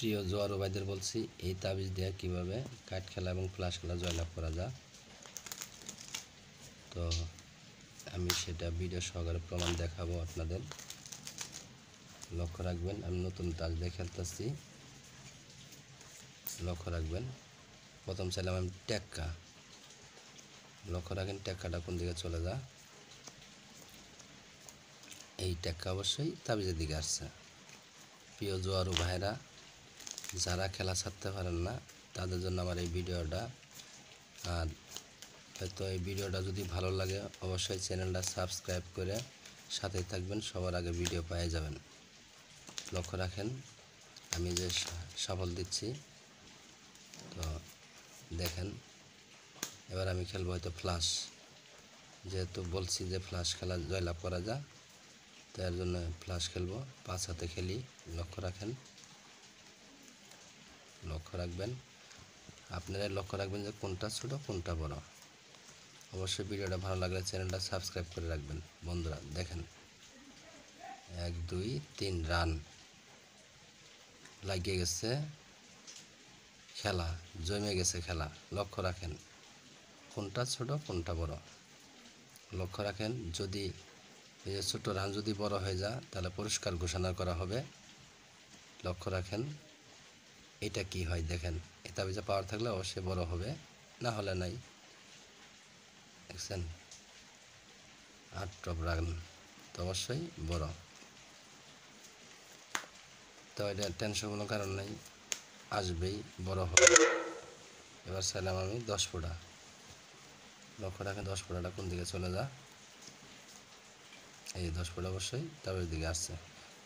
প্রিয় জোয়ারু ভাইদের বলছি, এই তাবিজ দিয়ে কীভাবে কাঠ খেলা এবং ফ্লাশ খেলা জয়লাভ করা যায়। তো আমি সেটা ভিডিও সহকারে প্রমাণ দেখাবো আপনাদের। লক্ষ্য রাখবেন, আমি নতুন তাবিজ দিয়ে খেলতেছি। লক্ষ্য রাখবেন, প্রথম চাইলাম আমি টেক্কা। লক্ষ্য রাখেন টেক্কাটা কোন দিকে চলে যায়। এই টেক্কা অবশ্যই তাবিজের দিকে আসছে। প্রিয় জোয়ারু ভাইরা, যারা খেলা ছাড়তে পারেন না তাদের জন্য আমার এই ভিডিওটা। আর হয়তো এই ভিডিওটা যদি ভালো লাগে অবশ্যই চ্যানেলটা সাবস্ক্রাইব করে সাথেই থাকবেন, সবার আগে ভিডিও পেয়ে যাবেন। লক্ষ্য রাখেন আমি যে সাফল দিচ্ছি। তো দেখেন, এবার আমি খেলবো হয়তো ফ্লাশ। যেহেতু বলছি যে ফ্লাশ খেলা জয়লাভ করা যায়, তো এর জন্য ফ্লাশ খেলবো। 5 হাতে খেলি। লক্ষ্য রাখেন, লক্ষ্য রাখবেন, আপনারা লক্ষ্য রাখবেন যে কোনটা ছোট কোনটা বড়। অবশ্যই ভিডিওটা ভালো লাগলে চ্যানেলটা সাবস্ক্রাইব করে রাখবেন। বন্ধুরা দেখেন, 1 2 3 রান লাগিয়ে গেছে, খেলা জমে গেছে খেলা। লক্ষ্য রাখেন কোনটা ছোট কোনটা বড়। লক্ষ্য রাখেন, যদি এই যে ছোট রান যদি বড় হয়ে যায় তাহলে পুরস্কার ঘোষণা করা হবে। লক্ষ্য রাখেন এটা কি হয় দেখেন, এটা বেজে পাওয়ার থাকলে অবশ্যই বড় হবে, না হলে নাই। দেখছেন 8 টপ রান, তো অবশ্যই বড়। তো এটা টেনশন কোনো কারণ নাই, আসবেই, বড় হবে। এবার চাইলাম আমি 10 ফোঁটা। লক্ষ্য রাখেন 10 ফোঁটাটা কোন দিকে চলে যায়। এই 10 ফোঁটা অবশ্যই তাবিজের দিকে আসছে।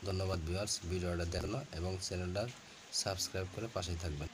ধন্যবাদ ভিউয়ার্স ভিডিওটা দেখানো এবং চ্যানেলটা সাবস্ক্রাইব করে পাশেই থাকবেন।